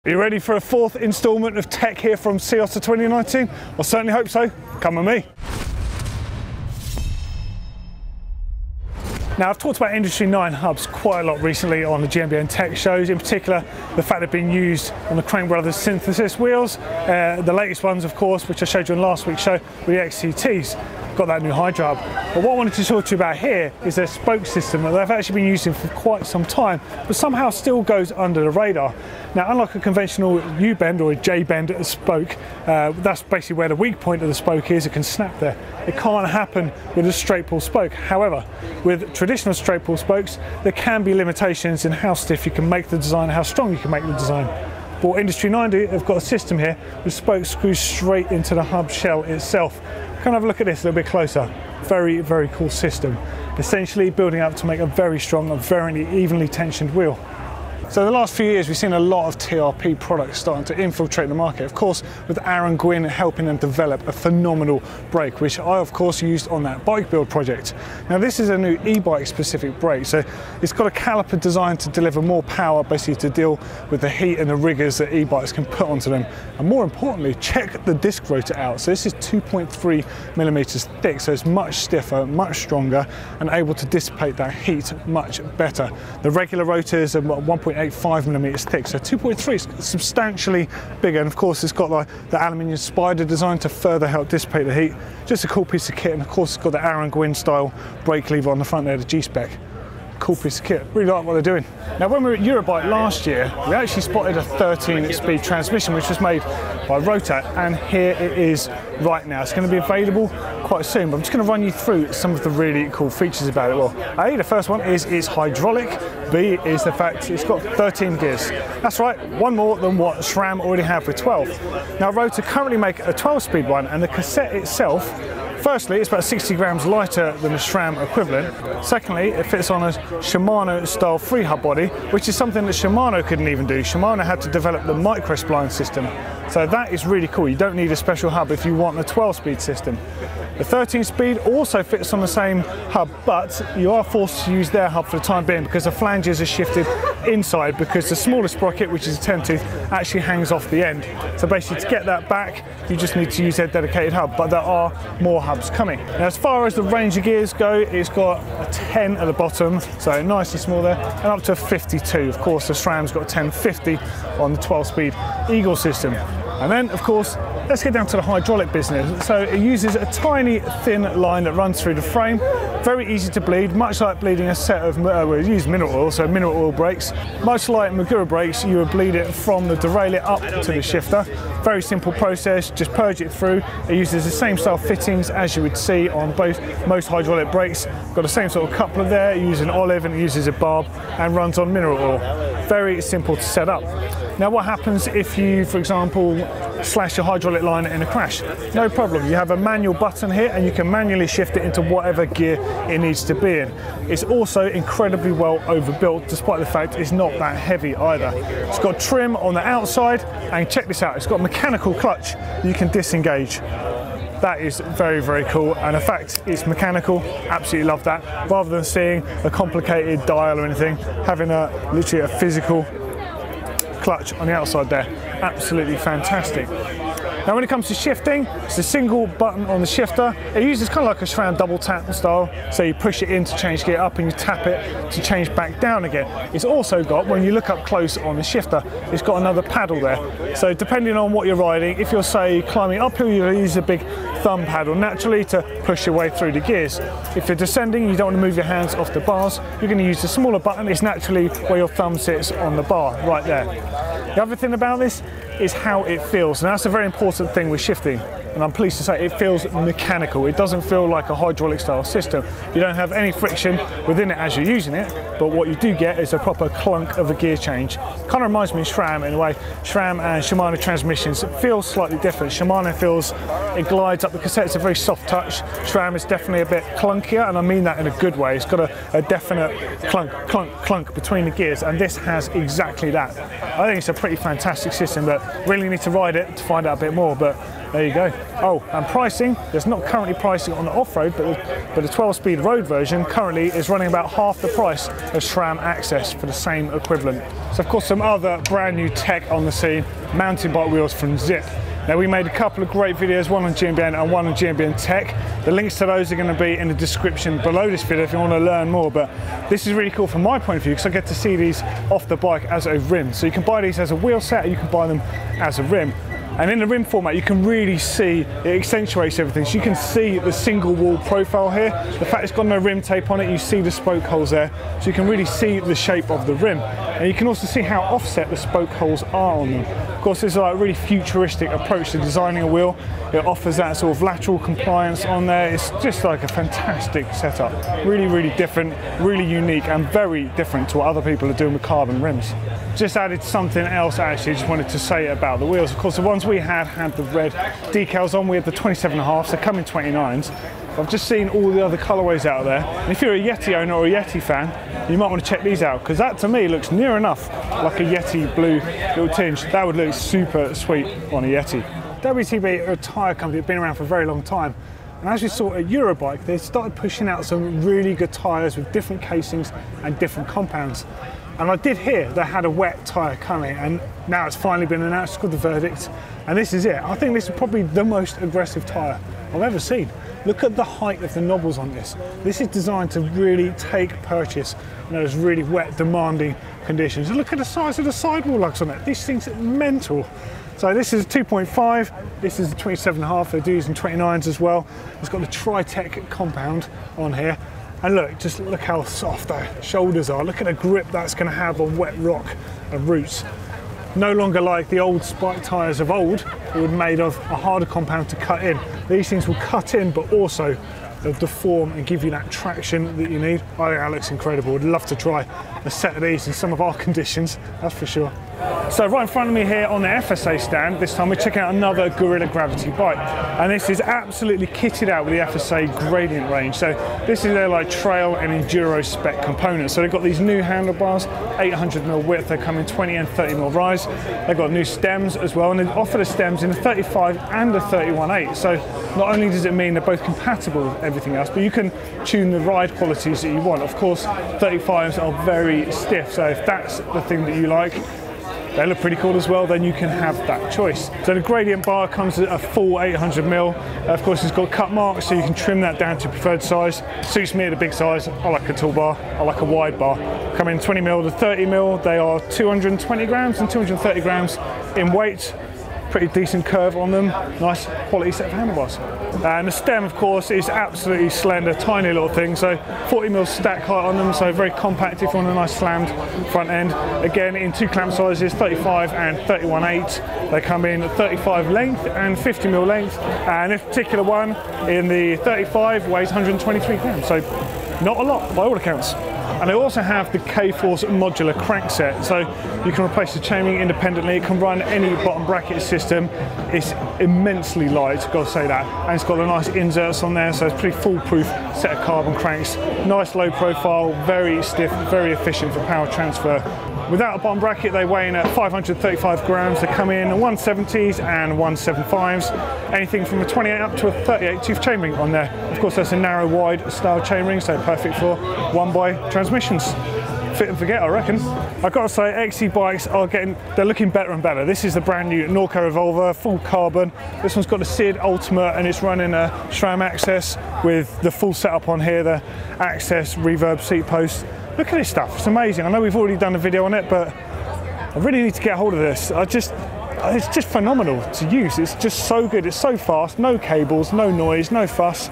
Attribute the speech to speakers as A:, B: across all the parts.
A: Are you ready for a fourth instalment of tech here from Sea Otter 2019? I certainly hope so. Come with me. Now, I've talked about Industry 9 hubs quite a lot recently on the GMBN Tech shows, in particular the fact they're being used on the Crane Brothers synthesis wheels. The latest ones, of course, which I showed you in last week's show, were the XCTs. Got that new Hydra hub. But what I wanted to talk to you about here is their spoke system that they've actually been using for quite some time, but somehow still goes under the radar. Now, unlike a conventional U-bend or a J-bend spoke, that's basically where the weak point of the spoke is. It can snap there. It can't happen with a straight pull spoke. However, with traditional straight pull spokes, there can be limitations in how stiff you can make the design, how strong you can make the design. But what Industry 9 do, they've got a system here with spokes screwed straight into the hub shell itself. Come have a look at this a little bit closer. Very, very cool system. Essentially building up to make a very strong and very evenly tensioned wheel. So the last few years we've seen a lot of TRP products starting to infiltrate the market, of course with Aaron Gwynn helping them develop a phenomenal brake, which I of course used on that bike build project. Now this is a new e-bike specific brake, so it's got a caliper designed to deliver more power, basically to deal with the heat and the rigours that e-bikes can put onto them. And more importantly, check the disc rotor out. So this is 2.3 millimeters thick, so it's much stiffer, much stronger, and able to dissipate that heat much better. The regular rotors are 1.85 millimeters thick, so 2.3 is substantially bigger, and of course it's got the aluminium spider design to further help dissipate the heat. Just a cool piece of kit, and of course it's got the Aaron Gwynn style brake lever on the front there, the G-spec. Cool piece of kit, really like what they're doing. Now when we were at Eurobike last year, we actually spotted a 13-speed transmission which was made by Rotor, and here it is right now. It's going to be available quite soon, but I'm just going to run you through some of the really cool features about it. Well, A, the first one is it's hydraulic. B is the fact it's got 13 gears. That's right, one more than what Sram already have with 12. Now Rotor currently make a 12-speed one, and the cassette itself, firstly, it's about 60 grams lighter than the Sram equivalent. Secondly, it fits on a Shimano style free hub body, which is something that Shimano couldn't even do. Shimano had to develop the micro spline system. So that is really cool. You don't need a special hub if you want a 12-speed system. The 13-speed also fits on the same hub, but you are forced to use their hub for the time being because the flanges are shifted inside, because the smaller sprocket, which is a 10-tooth, actually hangs off the end. So basically to get that back, you just need to use their dedicated hub, but there are more hubs coming. Now as far as the range of gears go, it's got a 10 at the bottom, so nice and small there, and up to 52. Of course the SRAM's got 1050 on the 12-speed Eagle system. And then, of course, let's get down to the hydraulic business. So it uses a tiny, thin line that runs through the frame. Very easy to bleed, much like bleeding a set of, we use mineral oil, so mineral oil brakes. Much like Magura brakes, you would bleed it from the derailleur up to the shifter. Very simple process, just purge it through. It uses the same style fittings as you would see on most hydraulic brakes. Got the same sort of coupler there, it uses an olive and it uses a barb, and runs on mineral oil. Very simple to set up. Now what happens if you, for example, slash your hydraulic line in a crash? No problem, you have a manual button here and you can manually shift it into whatever gear it needs to be in. It's also incredibly well overbuilt, despite the fact it's not that heavy either. It's got trim on the outside, and check this out, it's got a mechanical clutch you can disengage. That is very, very cool, and the fact it's mechanical, absolutely love that. Rather than seeing a complicated dial or anything, having literally a physical clutch on the outside there, absolutely fantastic. Now when it comes to shifting, it's a single button on the shifter. It uses kind of like a Sram double tap style, so you push it in to change gear up and you tap it to change back down again. It's also got, when you look up close on the shifter, it's got another paddle there. So depending on what you're riding, if you're say climbing uphill, you'll use a big thumb paddle naturally to push your way through the gears. If you're descending, you don't want to move your hands off the bars, you're going to use the smaller button. It's naturally where your thumb sits on the bar, right there. The other thing about this is how it feels, and that's a very important thing with shifting. And I'm pleased to say it feels mechanical. It doesn't feel like a hydraulic style system. You don't have any friction within it as you're using it, but what you do get is a proper clunk of a gear change. Kind of reminds me of Sram in a way. Sram and Shimano transmissions feel slightly different. Shimano feels, it glides up the cassette, it's a very soft touch. Sram is definitely a bit clunkier, and I mean that in a good way. It's got a definite clunk, clunk, clunk between the gears, and this has exactly that. I think it's a pretty fantastic system, but really need to ride it to find out a bit more. But There you go. Oh, and pricing, there's not currently pricing on the off-road, but the 12-speed road version currently is running about half the price of Sram Access for the same equivalent. So of course some other brand new tech on the scene, mountain bike wheels from Zip. Now we made a couple of great videos, one on GMBN and one on GMBN Tech. The links to those are going to be in the description below this video if you want to learn more, but this is really cool from my point of view because I get to see these off the bike as a rim. So you can buy these as a wheel set or you can buy them as a rim. And in the rim format, you can really see, it accentuates everything. So you can see the single wall profile here. The fact it's got no rim tape on it, you see the spoke holes there. So you can really see the shape of the rim. And you can also see how offset the spoke holes are on them. Of course, this is like a really futuristic approach to designing a wheel. It offers that sort of lateral compliance on there. It's just like a fantastic setup. Really, really different, really unique, and very different to what other people are doing with carbon rims. Just added something else actually, just wanted to say about the wheels. Of course, the ones we had the red decals on. We had the 27.5s, they come in 29s. I've just seen all the other colorways out there. And if you're a Yeti owner or a Yeti fan, you might want to check these out, because that to me looks near enough like a Yeti blue little tinge. That would look super sweet on a Yeti. WTB are a tyre company that's been around for a very long time. And as we saw at Eurobike, they started pushing out some really good tyres with different casings and different compounds. And I did hear they had a wet tyre coming, and now it's finally been announced. It's called the Verdict, and this is it. I think this is probably the most aggressive tyre I've ever seen. Look at the height of the knobbles on this. This is designed to really take purchase in those really wet, demanding conditions. And look at the size of the sidewall lugs on it. These things are mental. So this is a 2.5, this is a 27.5, they do use in 29s as well. It's got the Tritech compound on here. And look, just look how soft the shoulders are. Look at the grip that's going to have on wet rock and roots. No longer like the old spike tyres of old, that were made of a harder compound to cut in. These things will cut in, but also they'll deform and give you that traction that you need. I think that looks incredible. I'd love to try a set of these in some of our conditions, that's for sure. So right in front of me here on the FSA stand, this time we're checking out another Gorilla Gravity bike. And this is absolutely kitted out with the FSA gradient range. So this is their like trail and enduro spec components. So they've got these new handlebars, 800mm width, they come in 20 and 30mm rise. They've got new stems as well, and they offer the stems in a 35 and a 31.8. So not only does it mean they're both compatible with everything else, but you can tune the ride qualities that you want. Of course, 35s are very stiff, so if that's the thing that you like, they look pretty cool as well, then you can have that choice. So the gradient bar comes at a full 800mm. Of course, it's got cut marks, so you can trim that down to preferred size. Suits me at a big size. I like a tall bar, I like a wide bar. Come in 20mm to 30mm. They are 220 grams and 230 grams in weight. Pretty decent curve on them. Nice quality set of handlebars. And the stem, of course, is absolutely slender, tiny little thing. So 40mm stack height on them, so very compact if you want a nice slammed front end. Again, in two clamp sizes, 35 and 31.8. They come in 35 length and 50mm length. And this particular one in the 35 weighs 123 grams. So not a lot by all accounts. And they also have the K-Force modular crankset, so you can replace the chainring independently. It can run any bottom bracket system. It's immensely light, got to say that. And it's got the nice inserts on there, so it's a pretty foolproof set of carbon cranks. Nice low profile, very stiff, very efficient for power transfer. Without a bottom bracket, they weigh in at 535 grams. They come in 170s and 175s. Anything from a 28 up to a 38 tooth chainring on there. Of course, that's a narrow wide style chainring, so perfect for one-by transmissions. Fit and forget, I reckon. I've got to say, XC bikes are they're looking better and better. This is the brand new Norco Revolver, full carbon. This one's got the SID Ultimate, and it's running a Sram Access with the full setup on here, the Access reverb seat post. Look at this stuff, it's amazing. I know we've already done a video on it, but I really need to get hold of this. It's just phenomenal to use. It's just so good, it's so fast, no cables, no noise, no fuss,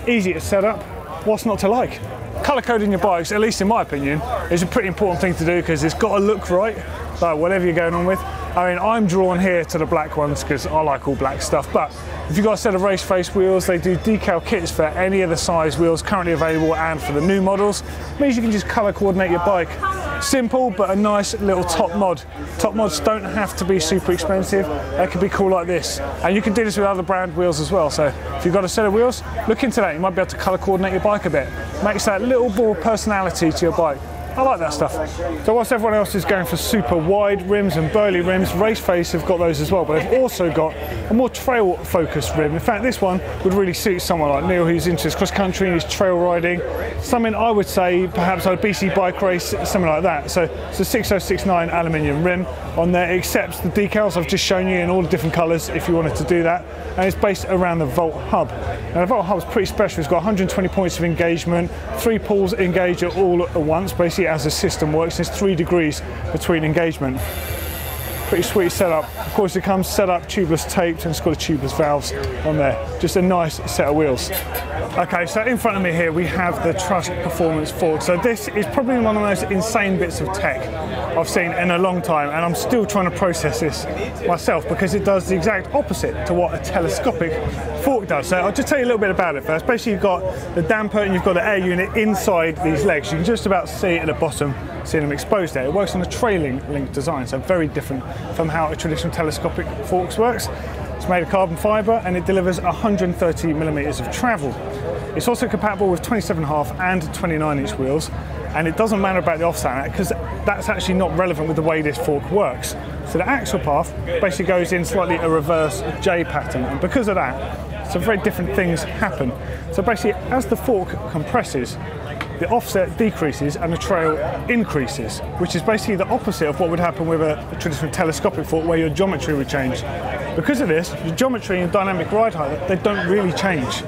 A: easy to set up. What's not to like? Colour coding your bikes, at least in my opinion, is a pretty important thing to do because it's got to look right, like whatever you're going on with. I mean, I'm drawn here to the black ones because I like all black stuff, but if you've got a set of race face wheels, they do decal kits for any of the size wheels currently available and for the new models. It means you can just colour coordinate your bike. Simple, but a nice little top mod. Top mods don't have to be super expensive. They can be cool like this. And you can do this with other brand wheels as well. So if you've got a set of wheels, look into that. You might be able to colour coordinate your bike a bit. Makes that little more personality to your bike. I like that stuff. So whilst everyone else is going for super wide rims and burly rims, Raceface have got those as well, but they've also got a more trail focused rim. In fact, this one would really suit someone like Neil who's into his cross country and his trail riding. Something I would say perhaps a BC bike race, something like that. So it's a 6069 aluminium rim on there. It accepts the decals I've just shown you in all the different colours if you wanted to do that, and it's based around the Volt hub. Now the Volt hub is pretty special. It's got 120 points of engagement, 3 pulls engage it all at once, basically as the system works. There's 3 degrees between engagement. Pretty sweet setup. Of course it comes set up tubeless taped and it's got a tubeless valves on there. Just a nice set of wheels. Okay, so in front of me here we have the Trust Performance fork. So this is probably one of the most insane bits of tech I've seen in a long time, and I'm still trying to process this myself because it does the exact opposite to what a telescopic fork does. So I'll just tell you a little bit about it first. Basically you've got the damper and you've got the air unit inside these legs. You can just about see at the bottom, see them exposed there. It works on a trailing link design, so very different from how a traditional telescopic forks works. It's made of carbon fibre and it delivers 130 millimetres of travel. It's also compatible with 27.5 and 29-inch wheels, and it doesn't matter about the offset because that's actually not relevant with the way this fork works. So the axle path basically goes in slightly a reverse J pattern, and because of that, some very different things happen. So basically, as the fork compresses, the offset decreases and the trail increases, which is basically the opposite of what would happen with a traditional telescopic fork where your geometry would change. Because of this, your geometry and dynamic ride height, they don't really change.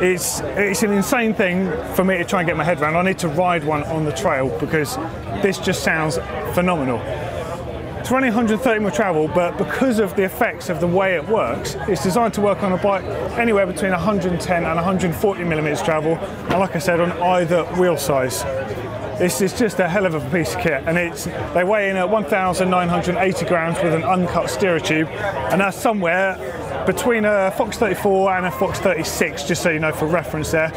A: It's an insane thing for me to try and get my head around. I need to ride one on the trail because this just sounds phenomenal. It's running 130 mil travel, but because of the effects of the way it works, it's designed to work on a bike anywhere between 110 and 140 millimeters travel, and like I said, on either wheel size. This is just a hell of a piece of kit, and they weigh in at 1,980 grams with an uncut steerer tube, and that's somewhere between a Fox 34 and a Fox 36, just so you know for reference there.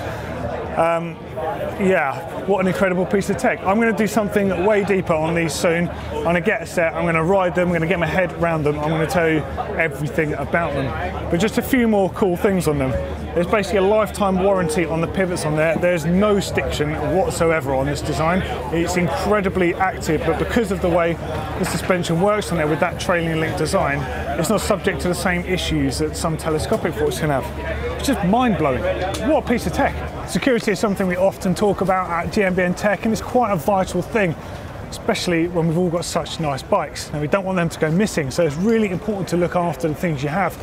A: Yeah, what an incredible piece of tech. I'm going to do something way deeper on these soon. I'm going to get a set, I'm going to ride them, I'm going to get my head around them, I'm going to tell you everything about them. But just a few more cool things on them. There's basically a lifetime warranty on the pivots on there. There's no stiction whatsoever on this design. It's incredibly active, but because of the way the suspension works on there with that trailing link design, it's not subject to the same issues that some telescopic forks can have. It's just mind-blowing. What a piece of tech. Security is something we often talk about at GMBN Tech, and it's quite a vital thing, especially when we've all got such nice bikes. Now, we don't want them to go missing, so it's really important to look after the things you have.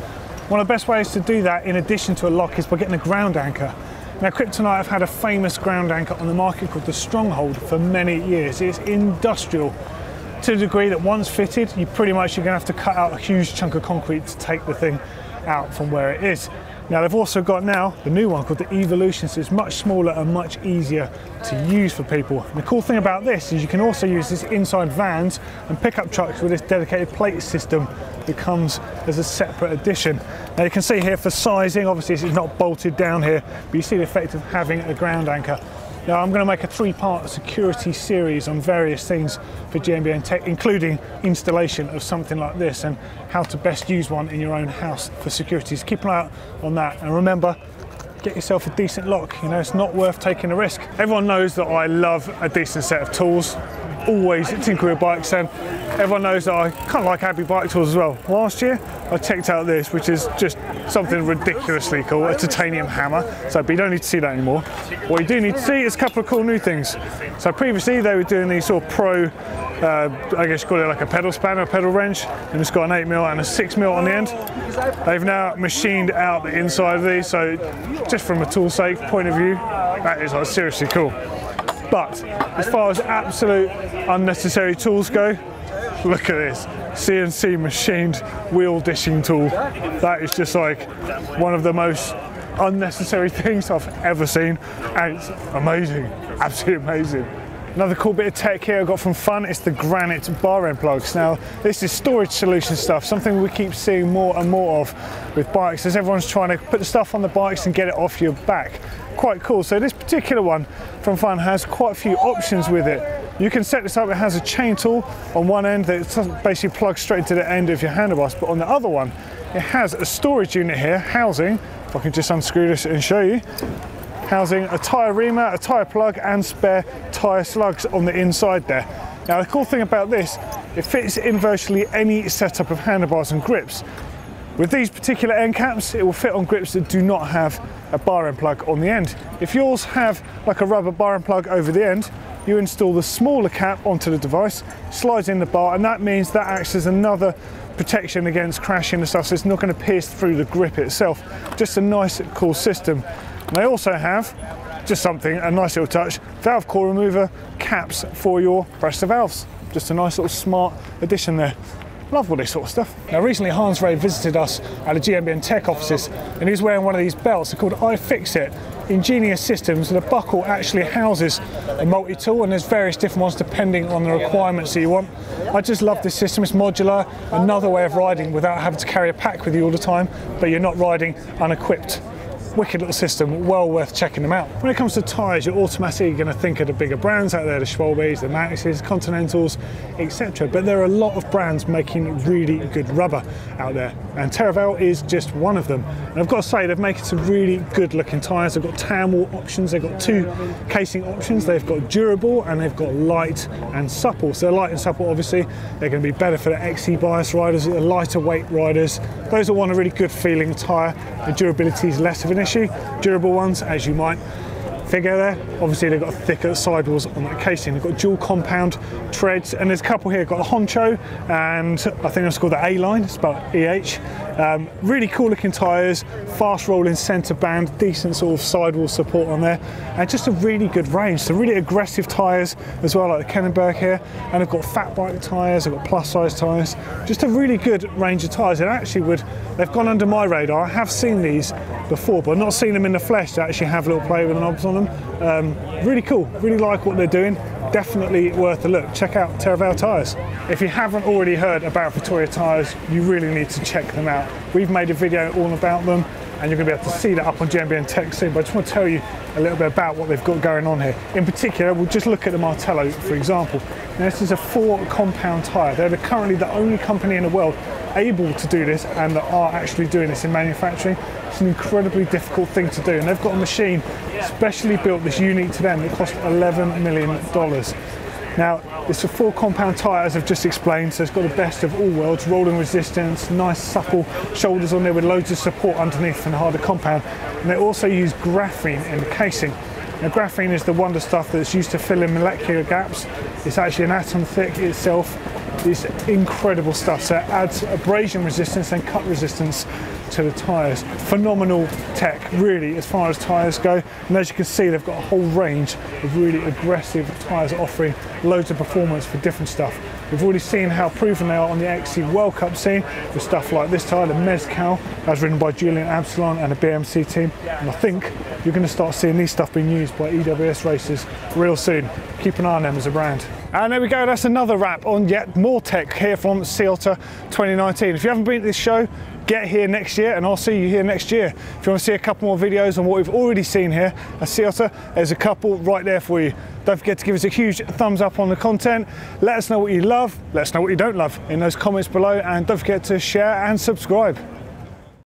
A: One of the best ways to do that, in addition to a lock, is by getting a ground anchor. Now, Kryptonite have had a famous ground anchor on the market called the Stronghold for many years. It's industrial to the degree that once fitted, you're going to have to cut out a huge chunk of concrete to take the thing out from where it is. Now they've also got now the new one called the Evolution, so it's much smaller and much easier to use for people. And the cool thing about this is you can also use this inside vans and pickup trucks with this dedicated plate system that comes as a separate addition. Now you can see here for sizing, obviously this is not bolted down here, but you see the effect of having a ground anchor. Now I'm going to make a 3-part security series on various things for GMBN Tech, including installation of something like this and how to best use one in your own house for security. So keep an eye out on that, and remember, get yourself a decent lock. You know, it's not worth taking a risk. Everyone knows that I love a decent set of tools. Always tinker with bikes, and everyone knows that I kind of like Abbey bike tools as well. Last year I checked out this, which is just something ridiculously cool, a titanium hammer. But you don't need to see that anymore. What you do need to see is a couple of cool new things. So previously they were doing these sort of pro, I guess you call it like a pedal spanner, a pedal wrench, and it's got an 8mm and a 6mm on the end. They've now machined out the inside of these, so just from a tool sake point of view, that is like seriously cool. But as far as absolute unnecessary tools go, look at this CNC machined wheel dishing tool. That is just like one of the most unnecessary things I've ever seen, and it's amazing, absolutely amazing. Another cool bit of tech here I got from Fun is the granite bar end plugs. Now this is storage solution stuff, something we keep seeing more and more of with bikes as everyone's trying to put the stuff on the bikes and get it off your back. Quite cool. So this particular one from Fun has quite a few options with it. You can set this up, it has a chain tool on one end that basically plugs straight to the end of your handlebars, but on the other one it has a storage unit here, housing, if I can just unscrew this and show you, housing a tyre reamer, a tyre plug and spare tyre slugs on the inside there. Now the cool thing about this, it fits in virtually any setup of handlebars and grips. With these particular end caps, it will fit on grips that do not have a bar end plug on the end. If yours have like a rubber bar end plug over the end, you install the smaller cap onto the device, slides in the bar, and that means that acts as another protection against crashing and stuff, so it's not going to pierce through the grip itself. Just a nice, cool system. And they also have, just something, a nice little touch, valve core remover caps for your brusher valves. Just a nice little smart addition there. Love all this sort of stuff. Now recently Hans Ray visited us at the GMBN Tech offices and he's wearing one of these belts. They're called iFixit. Ingenious systems, and the buckle actually houses a multi-tool, and there's various different ones depending on the requirements that you want. I just love this system. It's modular, another way of riding without having to carry a pack with you all the time, but you're not riding unequipped. Wicked little system, well worth checking them out. When it comes to tyres, you're automatically going to think of the bigger brands out there, the Schwalbes, the Maxxis, Continentals, etc. But there are a lot of brands making really good rubber out there, and Terravel is just one of them. And I've got to say, they've made some really good looking tyres. They've got tan wall options, they've got two casing options, they've got durable and they've got light and supple. So light and supple, obviously, they're going to be better for the XC bias riders, the lighter weight riders, those that want a really good feeling tyre. The durability is less of an issue. Durable ones, as you might figure there, obviously they've got thicker sidewalls on that casing. They've got dual compound treads, and there's a couple here, got the Honcho, and I think it's called the A-line, it's about EH. Really cool looking tyres, fast rolling centre band, decent sort of sidewall support on there, and just a really good range. So really aggressive tyres as well, like the Kennenberg here, and they've got fat bike tyres, they've got plus size tyres, just a really good range of tyres. And actually they've gone under my radar. I have seen these before, but I've not seen them in the flesh to actually have a little play with the knobs on them. Really cool, really like what they're doing. Definitely worth a look. Check out Terravel tyres. If you haven't already heard about Vittoria tyres, you really need to check them out. We've made a video all about them, and you're going to be able to see that up on GMBN Tech soon, but I just want to tell you a little bit about what they've got going on here. In particular, we'll just look at the Martello, for example. Now, this is a 4 compound tyre. They're currently the only company in the world able to do this, and that are actually doing this in manufacturing. It's an incredibly difficult thing to do, and they've got a machine specially built that's unique to them that cost $11 million. Now, it's a 4 compound tyre, as I've just explained, so it's got the best of all worlds, rolling resistance, nice supple shoulders on there with loads of support underneath and harder compound. And they also use graphene in the casing. Now, graphene is the wonder stuff that's used to fill in molecular gaps. It's actually an atom thick itself. It's incredible stuff, so it adds abrasion resistance and cut resistance to the tyres. Phenomenal tech, really, as far as tyres go. And as you can see, they've got a whole range of really aggressive tyres offering loads of performance for different stuff. We've already seen how proven they are on the XC World Cup scene with stuff like this tyre, the Mezcal, as ridden by Julian Absalon and the BMC team. And I think you're going to start seeing these stuff being used by EWS racers real soon. Keep an eye on them as a brand. And there we go, that's another wrap on yet more tech here from Sea Otter 2019. If you haven't been to this show, get here next year, and I'll see you here next year. If you want to see a couple more videos on what we've already seen here at Sea Otter, there's a couple right there for you. Don't forget to give us a huge thumbs up on the content. Let us know what you love, let us know what you don't love in those comments below, and don't forget to share and subscribe.